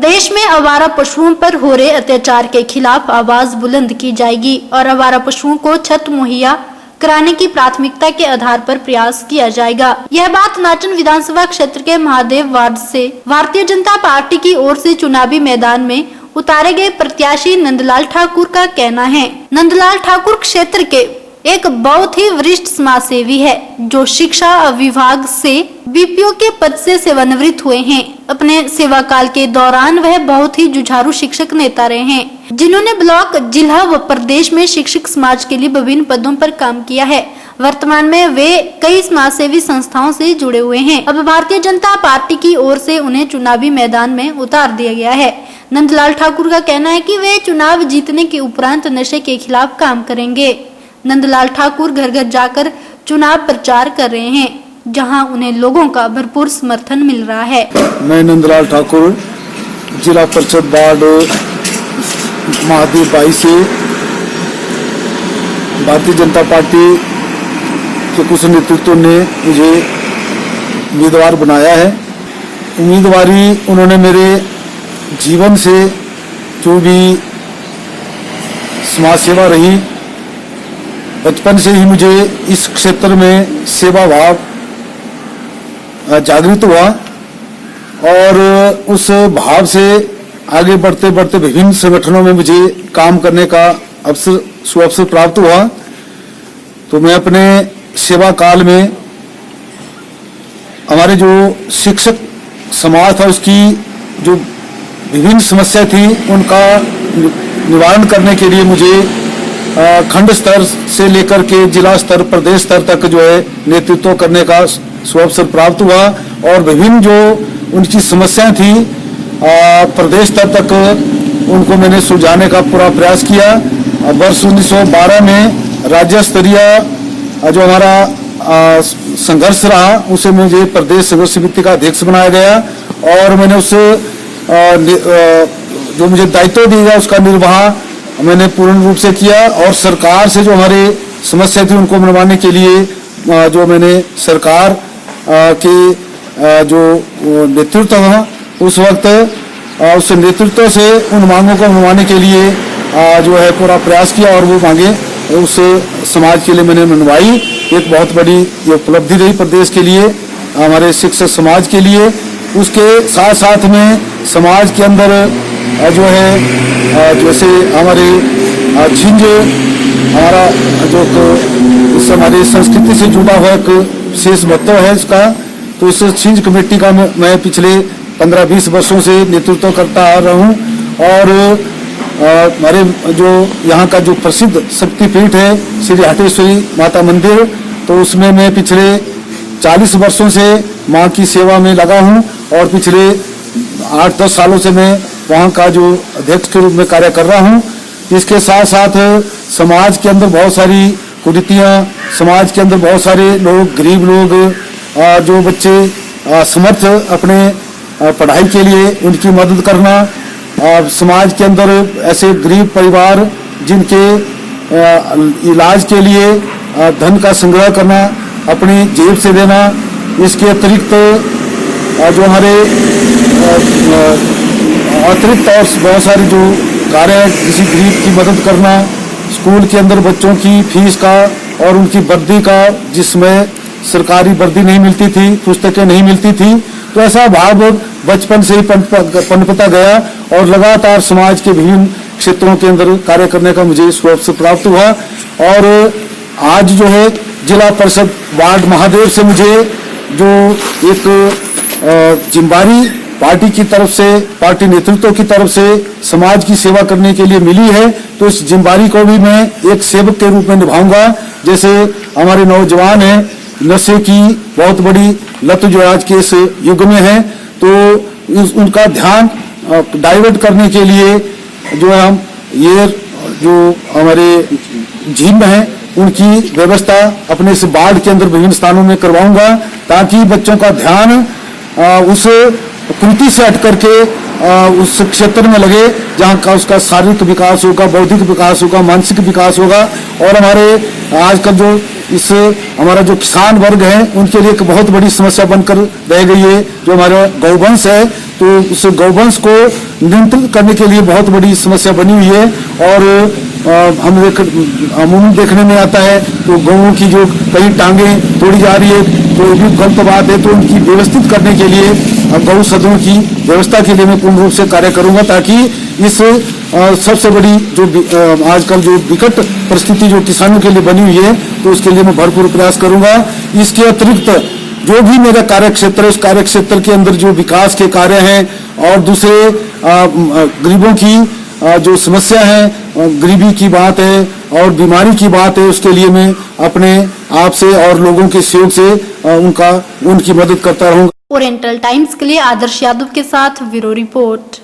प्रदेश में आवारा पशुओं पर हो रहे अत्याचार के खिलाफ आवाज बुलंद की जाएगी और आवारा पशुओं को छत मुहैया कराने की प्राथमिकता के आधार पर प्रयास किया जाएगा। यह बात नाचन विधानसभा क्षेत्र के महादेव वार्ड से भारतीय जनता पार्टी की ओर से चुनावी मैदान में उतारे गए प्रत्याशी नंदलाल ठाकुर का कहना है। नंदलाल ठाकुर क्षेत्र के एक बहुत ही वरिष्ठ समाज सेवी है जो शिक्षा विभाग से बीपीओ के पद से सेवानिवृत्त हुए हैं। अपने सेवा काल के दौरान वह बहुत ही जुझारू शिक्षक नेता रहे हैं जिन्होंने ब्लॉक, जिला व प्रदेश में शिक्षक समाज के लिए विभिन्न पदों पर काम किया है। वर्तमान में वे कई समाज सेवी संस्थाओं से जुड़े हुए हैं। अब भारतीय जनता पार्टी की ओर से उन्हें चुनावी मैदान में उतार दिया गया है। नंदलाल ठाकुर का कहना है कि वे चुनाव जीतने के उपरांत नशे के खिलाफ काम करेंगे। नंदलाल ठाकुर घर घर जाकर चुनाव प्रचार कर रहे हैं जहां उन्हें लोगों का भरपूर समर्थन मिल रहा है। मैं नंदलाल ठाकुर जिला परिषद वार्ड महादेव 22 से भारतीय जनता पार्टी के कुछ नेतृत्व ने मुझे उम्मीदवार बनाया है। उम्मीदवारी उन्होंने मेरे जीवन से जो भी समाज सेवा रही, बचपन से ही मुझे इस क्षेत्र में सेवा भाव जागृत हुआ और उस भाव से आगे बढ़ते बढ़ते विभिन्न संगठनों में मुझे काम करने का सुअवसर प्राप्त हुआ। तो मैं अपने सेवा काल में हमारे जो शिक्षक समाज था उसकी जो विभिन्न समस्या थी उनका निवारण करने के लिए मुझे खंड स्तर से लेकर के जिला स्तर, प्रदेश स्तर तक जो है नेतृत्व करने का सुअवसर प्राप्त हुआ और विभिन्न जो उनकी समस्याएं थी प्रदेश स्तर तक उनको मैंने सुलझाने का पूरा प्रयास किया। वर्ष 1912 में राज्य स्तरीय जो हमारा संघर्ष रहा उसे मुझे प्रदेश संघर्ष समिति का अध्यक्ष बनाया गया और मैंने उस जो मुझे दायित्व दिया गया उसका निर्वाह मैंने पूर्ण रूप से किया और सरकार से जो हमारे समस्या थी उनको मनवाने के लिए जो मैंने सरकार के जो नेतृत्व था उस वक्त उस नेतृत्व से उन मांगों को मनवाने के लिए जो है पूरा प्रयास किया और वो मांगे उस समाज के लिए मैंने मनवाई। एक बहुत बड़ी उपलब्धि रही प्रदेश के लिए, हमारे शिक्षक समाज के लिए। उसके साथ साथ में समाज के अंदर जो है जैसे हमारे छिंज हमारा जो इस हमारी संस्कृति से जुड़ा हुआ एक विशेष महत्व है इसका, तो इस छिंज कमेटी का मैं पिछले 15-20 वर्षों से नेतृत्व करता आ रहा हूँ और हमारे जो यहाँ का जो प्रसिद्ध शक्तिपीठ है श्री हटेश्वरी माता मंदिर, तो उसमें मैं पिछले 40 वर्षों से माँ की सेवा में लगा हूँ और पिछले 8-10 सालों से मैं वहाँ का जो अध्यक्ष के रूप में कार्य कर रहा हूँ। इसके साथ साथ समाज के अंदर बहुत सारी कुरीतियाँ, समाज के अंदर बहुत सारे लोग, गरीब लोग, जो बच्चे समर्थ अपने पढ़ाई के लिए उनकी मदद करना, समाज के अंदर ऐसे गरीब परिवार जिनके इलाज के लिए धन का संग्रह करना, अपनी जेब से देना। इसके अतिरिक्त जो हमारे अतिरिक्त और बहुत सारे जो कार्य है, किसी गरीब की मदद करना, स्कूल के अंदर बच्चों की फीस का और उनकी वर्दी का, जिसमें सरकारी वर्दी नहीं मिलती थी, पुस्तकें नहीं मिलती थी, तो ऐसा भाव बचपन से ही पनपता गया और लगातार समाज के विभिन्न क्षेत्रों के अंदर कार्य करने का मुझे सुअवसर प्राप्त हुआ। और आज जो है जिला परिषद वार्ड महादेव से मुझे जो एक जिम्मेदारी पार्टी की तरफ से, पार्टी नेतृत्व की तरफ से समाज की सेवा करने के लिए मिली है, तो इस जिम्मेदारी को भी मैं एक सेवक के रूप में निभाऊंगा। जैसे हमारे नौजवान हैं, नशे की बहुत बड़ी लत जो आज के इस युग में है, तो उनका ध्यान डाइवर्ट करने के लिए जो है हम ये जो हमारे जिम हैं उनकी व्यवस्था अपने इस वार्ड के अंदर विभिन्न स्थानों में करवाऊंगा, ताकि बच्चों का ध्यान उस कुरीति से हट करके उस क्षेत्र में लगे जहाँ का उसका शारीरिक विकास होगा, बौद्धिक विकास होगा, मानसिक विकास होगा। और हमारे आजकल जो इस हमारा जो किसान वर्ग है उनके लिए एक बहुत बड़ी समस्या बनकर रह गई है, जो हमारा गौवंश है, तो उस गौवंश को नियंत्रित करने के लिए बहुत बड़ी समस्या बनी हुई है। और अमूमन देखने में आता है तो गौओं की जो कई टांगें तोड़ी जा रही है, तो ये भी गलत बात है। तो उनकी व्यवस्थित करने के लिए गौ सदनों की व्यवस्था के लिए मैं पूर्ण रूप से कार्य करूंगा, ताकि इस सबसे बड़ी जो आजकल जो विकट परिस्थिति जो किसानों के लिए बनी हुई है, तो उसके लिए मैं भरपूर प्रयास करूंगा। इसके अतिरिक्त जो भी मेरा कार्य क्षेत्र है, उस कार्य क्षेत्र के अंदर जो विकास के कार्य हैं और दूसरे गरीबों की जो समस्या है, गरीबी की बात है और बीमारी की बात है, उसके लिए मैं अपने आप से और लोगों के सहयोग से उनकी मदद करता रहूंगा। ओरिएंटल टाइम्स के लिए आदर्श यादव के साथ ब्यूरो रिपोर्ट।